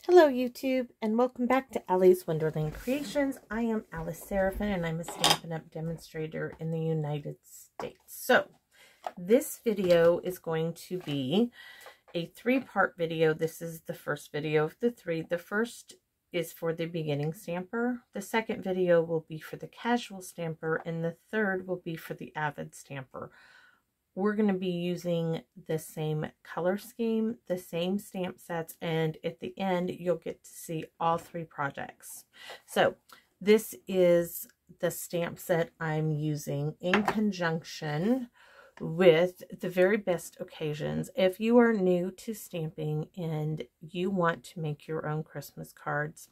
Hello YouTube, and welcome back to Allie's Wonderland Creations. I am Alice Seraphin, and I'm a Stampin' Up! Demonstrator in the United States. So, this video is going to be a three-part video. This is the first video of the three. The first is for the beginning stamper. The second video will be for the casual stamper, and the third will be for the avid stamper. We're going to be using the same color scheme, the same stamp sets, and at the end, you'll get to see all three projects. So this is the stamp set I'm using in conjunction with the very best occasions. If you are new to stamping and you want to make your own Christmas cards,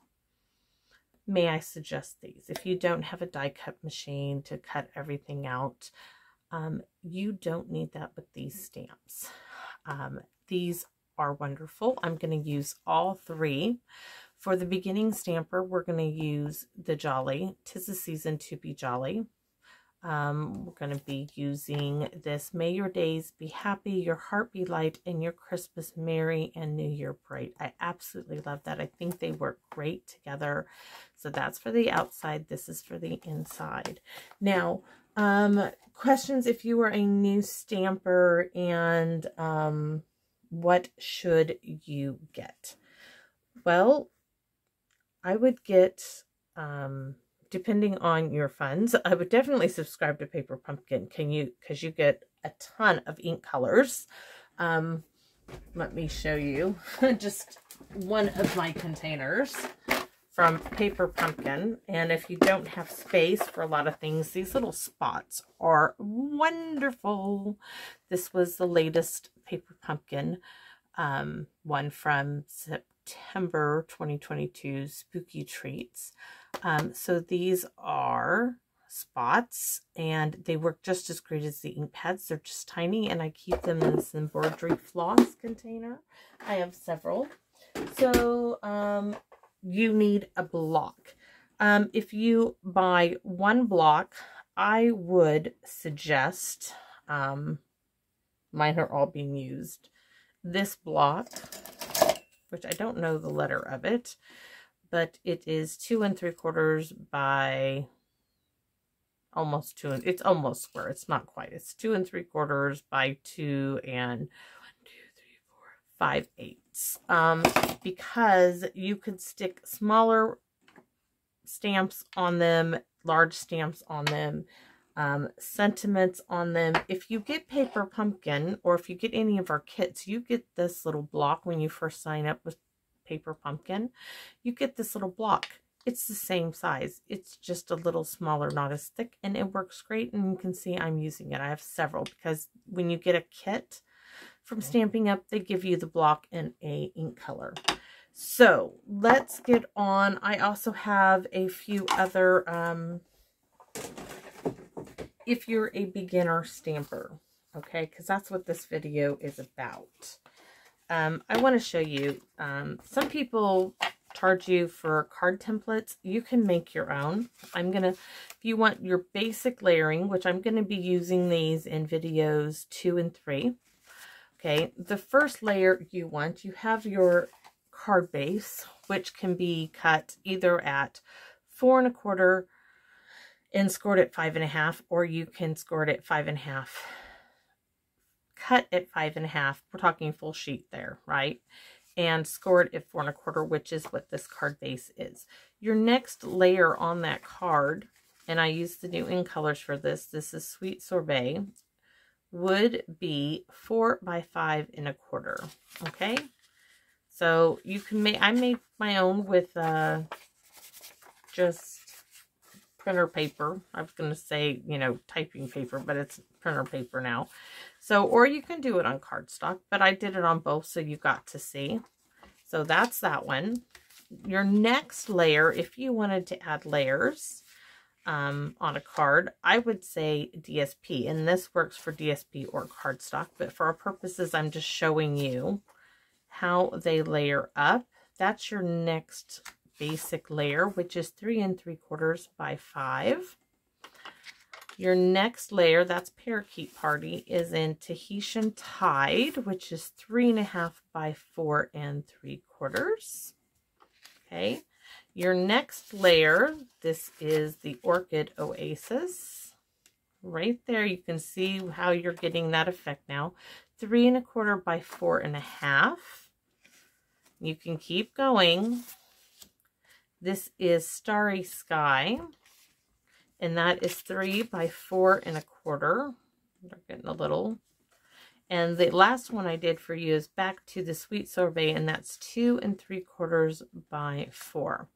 may I suggest these. If you don't have a die cut machine to cut everything out, you don't need that with these stamps. These are wonderful. I'm going to use all three. For the beginning stamper, we're going to use the Jolly. 'Tis the season to be jolly. We're going to be using this May your days be happy, your heart be light, and your Christmas merry and New Year bright. I absolutely love that. I think they work great together. So that's for the outside. This is for the inside. Now, questions if you are a new stamper, and what should you get? Well, I would get, depending on your funds, I would definitely subscribe to Paper Pumpkin. Because you get a ton of ink colors. Let me show you just one of my containers from Paper Pumpkin. And if you don't have space for a lot of things, these little spots are wonderful. This was the latest Paper Pumpkin one from September 2022, Spooky Treats. So these are spots, and they work just as great as the ink pads. They're just tiny, and I keep them in this embroidery floss container. I have several. So you need a block. If you buy one block, I would suggest, mine are all being used, this block, which I don't know the letter of it, but it is 2 3/4 by almost 2, and it's almost square. It's not quite. It's 2 3/4 by 2 and 5/8. Because you could stick smaller stamps on them, large stamps on them, sentiments on them. If you get Paper Pumpkin, or if you get any of our kits, you get this little block when you first sign up with Paper Pumpkin. You get this little block. It's the same size. It's just a little smaller, not as thick, and it works great. And you can see I'm using it. I have several, because when you get a kit from Stampin' Up, they give you the block in a ink color. So let's get on. I also have a few other, if you're a beginner stamper, okay, because that's what this video is about. I want to show you, some people charge you for card templates. You can make your own. If you want your basic layering, which I'm going to be using these in videos 2 and 3. Okay, the first layer you have your card base, which can be cut either at 4 1/4 and scored at 5 1/2, or you can score it at 5 1/2. Cut at 5 1/2. We're talking full sheet there, right? And scored at 4 1/4, which is what this card base is. Your next layer on that card, and I use the new ink colors for this. This is Sweet Sorbet. Would be 4 by 5 1/4. Okay, so you can make. I made my own with just printer paper. I was going to say, typing paper, but it's printer paper now. So, or you can do it on cardstock, but I did it on both, so you got to see. So that's that one. Your next layer, if you wanted to add layers on a card, I would say DSP, and this works for DSP or cardstock, but for our purposes, I'm just showing you how they layer up. That's your next basic layer, which is 3 3/4 by 5. Your next layer, that's Parakeet Party, is in Tahitian Tide, which is 3 1/2 by 4 3/4. Okay. Your next layer, this is the Orchid Oasis. Right there, you can see how you're getting that effect now. 3 1/4 by 4 1/2. You can keep going. This is Starry Sky, and that is 3 by 4 1/4. They're getting a little. And the last one I did for you is Back to the Sweet Sorbet, and that's 2 3/4 by 4.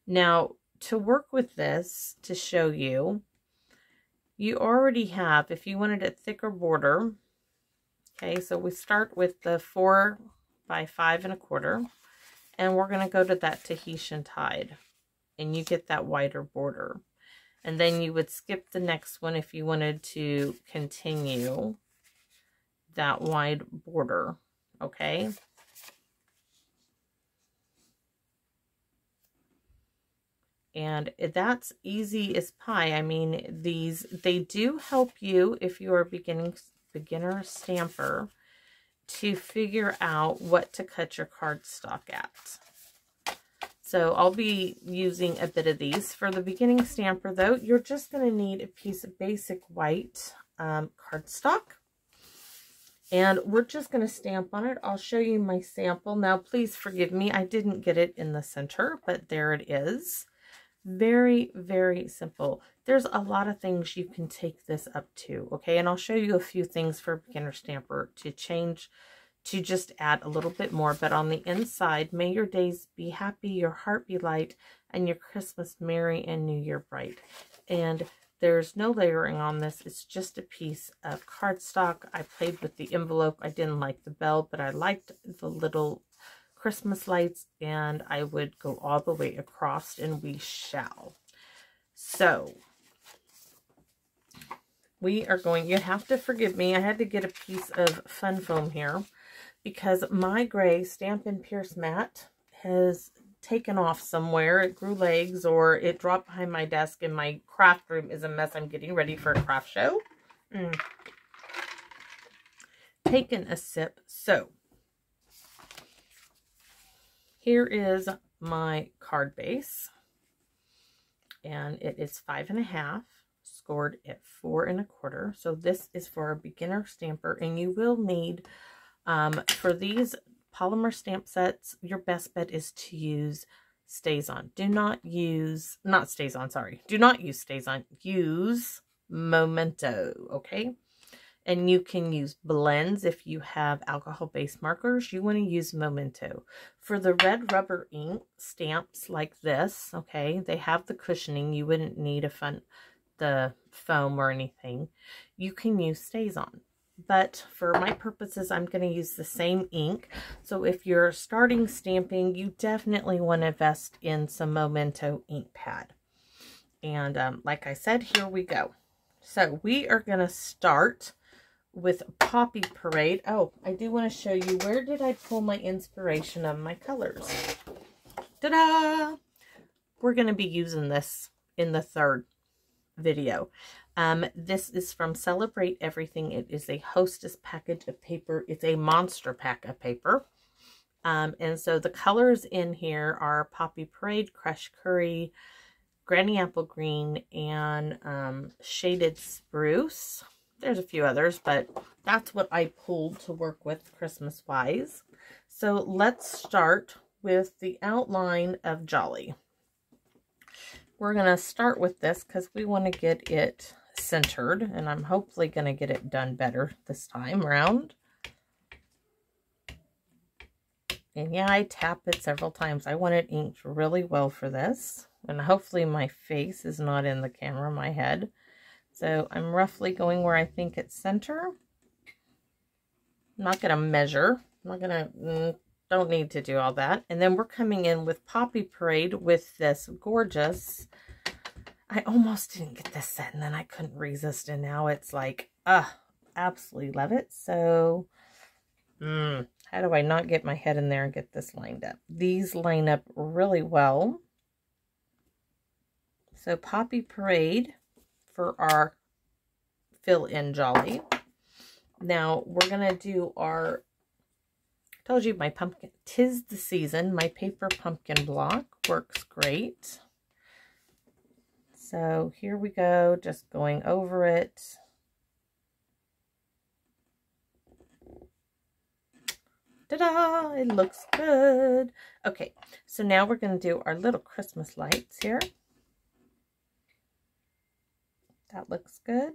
Now, to work with this, to show you, you already have, if you wanted a thicker border, okay, so we start with the 4 by 5 1/4, and we're going to go to that Tahitian Tide, and you get that wider border. And then you would skip the next one if you wanted to continue that wide border, okay? And that's easy as pie. I mean, they do help you if you are a beginner stamper to figure out what to cut your cardstock at. So I'll be using a bit of these. For the beginning stamper though, you're just going to need a piece of basic white cardstock. And we're just going to stamp on it. I'll show you my sample. Now, please forgive me. I didn't get it in the center, but there it is. Very, very simple. There's a lot of things you can take this up to, okay? And I'll show you a few things for a beginner stamper to change, to just add a little bit more. But on the inside, may your days be happy, your heart be light, and your Christmas merry and New Year bright. And there's no layering on this. It's just a piece of cardstock. I played with the envelope. I didn't like the bell, but I liked the little Christmas lights, and I would go all the way across, and we shall. So we are going, you have to forgive me, I had to get a piece of fun foam here because my gray Stampin' Pierce mat has taken off somewhere. It grew legs, or it dropped behind my desk, and my craft room is a mess. I'm getting ready for a craft show. Taking a sip. So here is my card base, and it is 5 1/2, scored at 4 1/4. So this is for a beginner stamper, and you will need, for these polymer stamp sets, your best bet is to use StazOn. Do not use, not StazOn, sorry. Do not use StazOn. Use Memento, okay? And you can use blends if you have alcohol-based markers. You want to use Memento. For the red rubber ink stamps like this, okay, they have the cushioning. You wouldn't need the foam or anything. You can use StazOn. But for my purposes, I'm going to use the same ink. So if you're starting stamping, you definitely want to invest in some Memento ink pad. And like I said, here we go. So we are going to start with Poppy Parade. Oh, I do want to show you, where did I pull my inspiration of my colors? Ta-da! We're going to be using this in the third video. This is from Celebrate Everything. It is a Hostess package of paper. It's a monster pack of paper. And so the colors in here are Poppy Parade, Crushed Curry, Granny Apple Green, and Shaded Spruce. There's a few others, but that's what I pulled to work with Christmas-wise. So let's start with the outline of Jolly. We're going to start with this because we want to get it centered, and I'm hopefully going to get it done better this time around. And yeah, I tap it several times. I want it inked really well for this. And hopefully my face is not in the camera, my head. So I'm roughly going where I think it's center. I'm not going to measure. I'm not going to, don't need to do all that. And then we're coming in with Poppy Parade with this gorgeous, I almost didn't get this set and then I couldn't resist. And now it's like, absolutely love it. So, how do I not get my head in there and get this lined up? These line up really well. So Poppy Parade for our fill-in Jolly. Now we're going to do our, I told you my pumpkin, 'Tis the Season, my paper pumpkin block. works great. So here we go, just going over it. Ta-da! It looks good. Okay, so now we're going to do our little Christmas lights here. That looks good.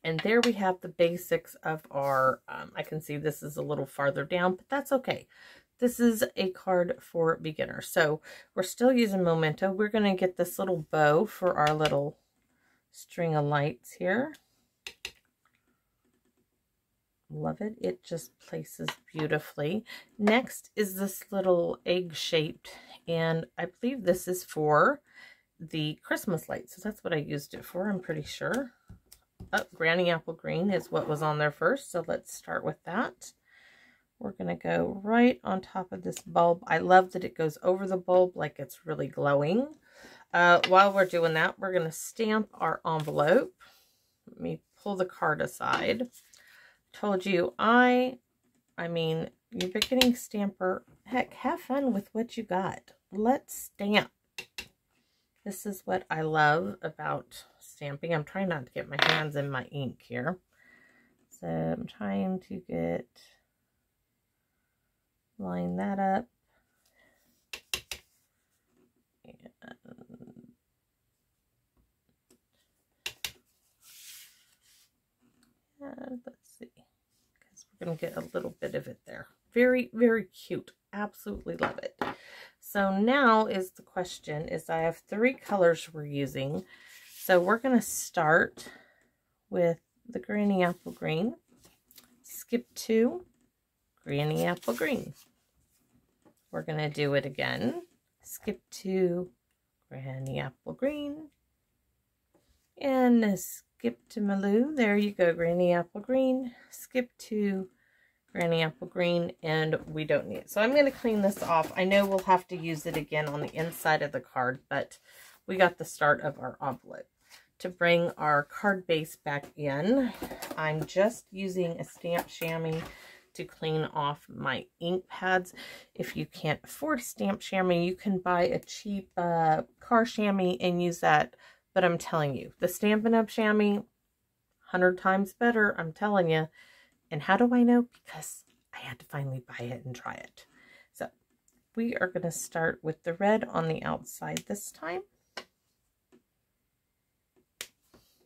And there we have the basics of our, I can see this is a little farther down, but that's okay. This is a card for beginners. So we're still using Memento. We're going to get this little bow for our little string of lights here. Love it. It just places beautifully. Next is this little egg shaped, and I believe this is for the Christmas lights. So that's what I used it for, I'm pretty sure. Oh, Granny Apple Green is what was on there first. So let's start with that. We're going to go right on top of this bulb. I love that it goes over the bulb like it's really glowing. While we're doing that, we're going to stamp our envelope. Let me pull the card aside. Told you, I mean, you're beginning stamper. Heck, have fun with what you got. Let's stamp. This is what I love about stamping. I'm trying not to get my hands in my ink here. So I'm trying to line that up. And let's see, because we're going to get a little bit of it there. Very, very cute. Absolutely love it. So now is the question, is I have 3 colors we're using. So we're going to start with the Granny Apple Green, skip to Granny Apple Green. We're going to do it again, skip to Granny Apple Green, and skip to Malou. There you go, Granny Apple Green, skip to Granny Apple Green, and we don't need it. So I'm going to clean this off. I know we'll have to use it again on the inside of the card, but we got the start of our envelope. To bring our card base back in, I'm just using a stamp chamois to clean off my ink pads. If you can't afford stamp chamois, you can buy a cheap car chamois and use that. But I'm telling you, the Stampin' Up! Chamois, 100 times better, I'm telling you. And how do I know? Because I had to finally buy it and try it. So we are going to start with the red on the outside this time.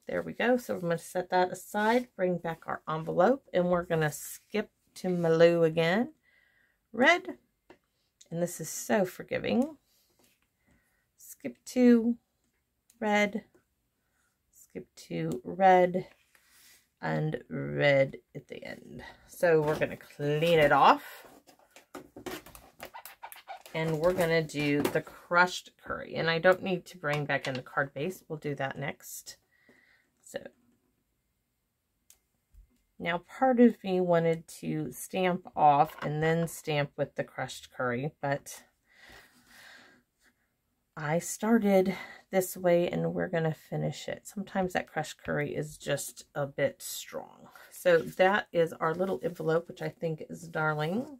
There we go. So we're going to set that aside, bring back our envelope, and we're going to skip to Malou again. Red, and this is so forgiving. Skip to red, skip to red, and red at the end. So we're going to clean it off. And we're going to do the crushed curry. And I don't need to bring back in the card base. We'll do that next. So now part of me wanted to stamp off and then stamp with the crushed curry, but I started this way and we're going to finish it. Sometimes that crushed curry is just a bit strong. So that is our little envelope, which I think is darling.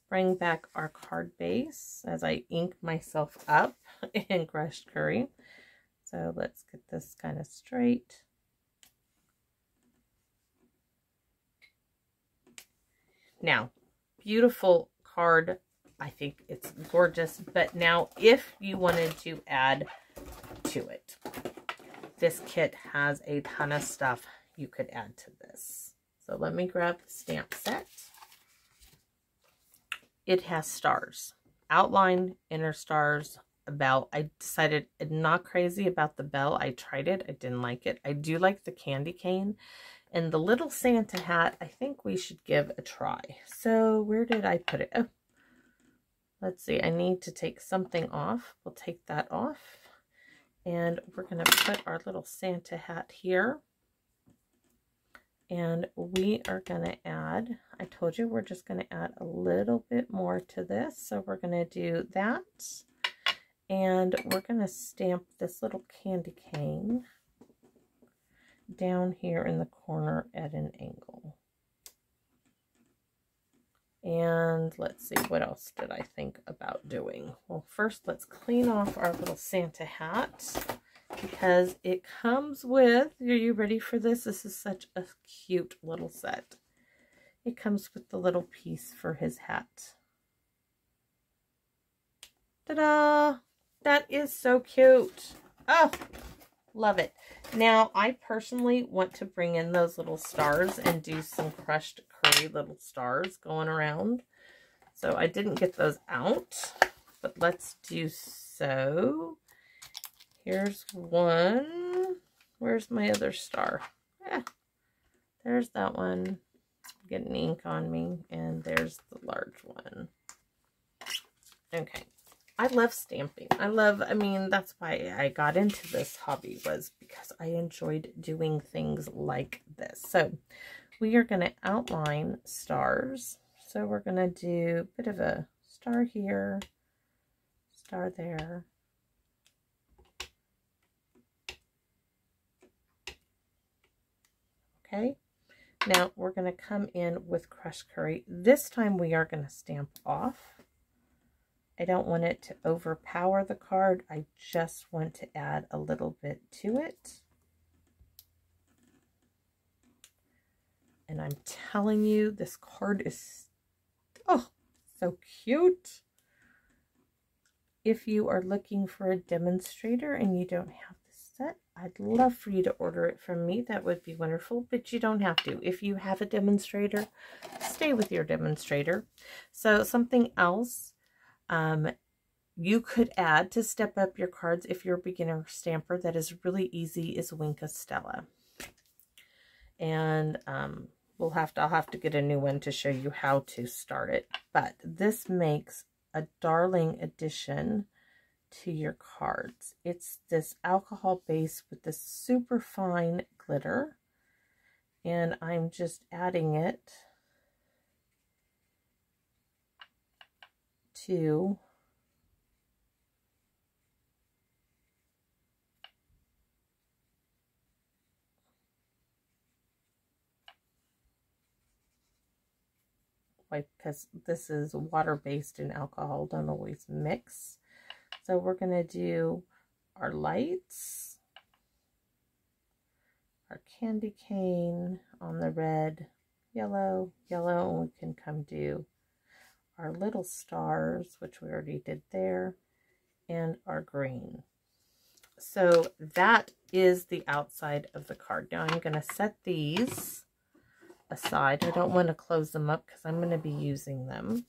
Bring back our card base as I ink myself up in crushed curry. So let's get this kind of straight. Now, beautiful card. I think it's gorgeous. But now if you wanted to add to it, this kit has a ton of stuff you could add to this. So let me grab the stamp set. It has stars, outline, inner stars, a bell. I decided I'm not crazy about the bell. I tried it. I didn't like it. I do like the candy cane. And the little Santa hat, I think we should give a try. So where did I put it? Oh, let's see. I need to take something off. We'll take that off. And we're going to put our little Santa hat here. And we are going to add, I told you we're just going to add a little bit more to this. So we're going to do that. And we're going to stamp this little candy cane down here in the corner at an angle. And let's see, what else did I think about doing? Well, first let's clean off our little Santa hat, because it comes with, are you ready for this? This is such a cute little set. It comes with the little piece for his hat. Ta-da! That is so cute. Oh, love it. Now, I personally want to bring in those little stars and do some crushed curry little stars going around. So I didn't get those out, but let's do so. Here's one. Where's my other star? Yeah, there's that one. Getting ink on me. And there's the large one. Okay. I love stamping. I mean, that's why I got into this hobby, was because I enjoyed doing things like this. So we are going to outline stars. So we're going to do a bit of a star here, star there. Okay. Now we're going to come in with crushed curry. This time we are going to stamp off. I don't want it to overpower the card. I just want to add a little bit to it. And I'm telling you, this card is, oh, so cute. If you are looking for a demonstrator and you don't have this set, I'd love for you to order it from me. That would be wonderful, but you don't have to. If you have a demonstrator, stay with your demonstrator. So something else you could add to step up your cards if you're a beginner stamper that is really easy is Winka Stella. And I'll have to get a new one to show you how to start it. But this makes a darling addition to your cards. It's this alcohol base with this super fine glitter. And I'm just adding it to because this is water-based and alcohol don't always mix. So we're going to do our lights, our candy cane on the red, yellow, and we can come do our little stars, which we already did there, and our green. So that is the outside of the card. Now I'm going to set these aside. I don't want to close them up because I'm going to be using them.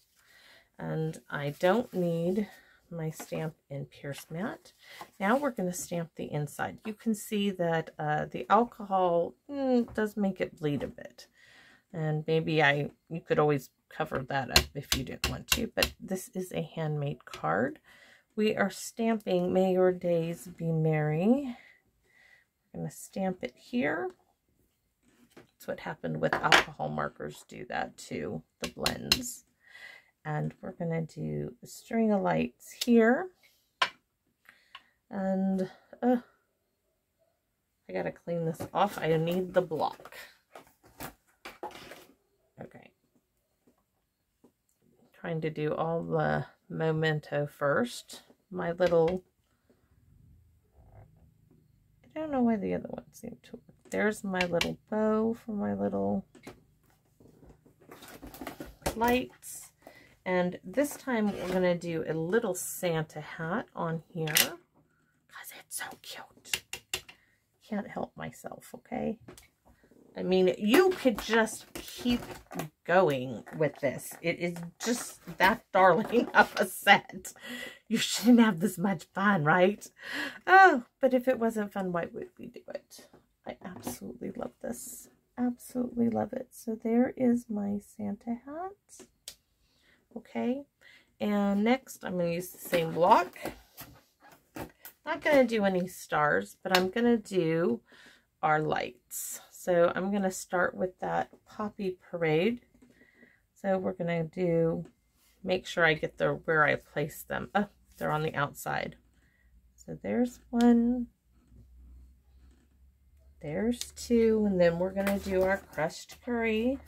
And I don't need my stamp and pierce mat. Now we're going to stamp the inside. You can see that the alcohol does make it bleed a bit. And maybe you could always cover that up if you didn't want to. But this is a handmade card. We are stamping May Your Days Be Merry. I'm going to stamp it here. That's what happened with alcohol markers, do that too, the blends. And we're going to do a string of lights here. And I got to clean this off. I need the block. Okay. Trying to do all the memento first. My little, I don't know why the other one seemed to work. There's my little bow for my little lights. And this time we're going to do a little Santa hat on here because it's so cute. Can't help myself, okay? I mean, you could just keep going with this. It is just that darling of a set. You shouldn't have this much fun, right? Oh, but if it wasn't fun, why would we do it? I absolutely love this. Absolutely love it. So there is my Santa hat. Okay. And next, I'm going to use the same block. Not going to do any stars, but I'm going to do our lights. So I'm going to start with that Poppy Parade. So we're going to make sure I get where I place them. Oh, they're on the outside. So there's one. There's two. And then we're going to do our crushed curry.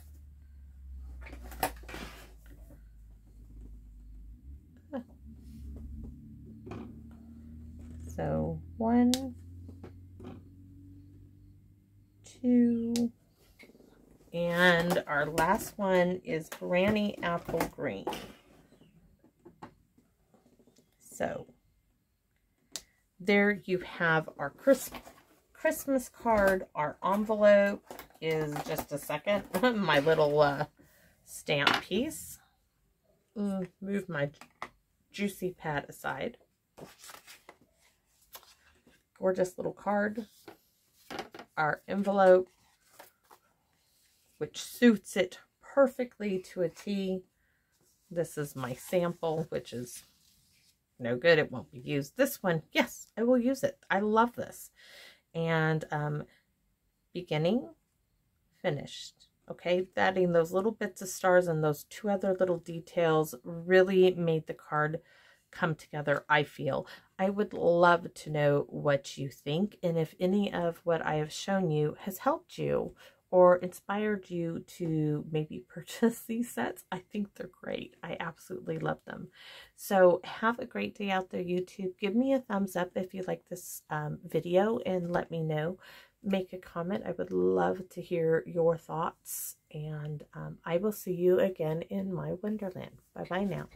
1, 2, and our last one is Granny Apple Green. So there you have our Christmas card. Our envelope is just a second. My little stamp piece. Move my juicy pad aside. Gorgeous little card. Our envelope, which suits it perfectly to a T. This is my sample, which is no good. It won't be used. This one, yes, I will use it. I love this. And beginning, finished. Okay, adding those little bits of stars and those 2 other little details really made the card come together, I feel. I would love to know what you think, and if any of what I have shown you has helped you or inspired you to maybe purchase these sets. I think they're great. I absolutely love them. So have a great day out there, YouTube. Give me a thumbs up if you like this video and let me know. Make a comment. I would love to hear your thoughts, and I will see you again in my Wonderland. Bye-bye now.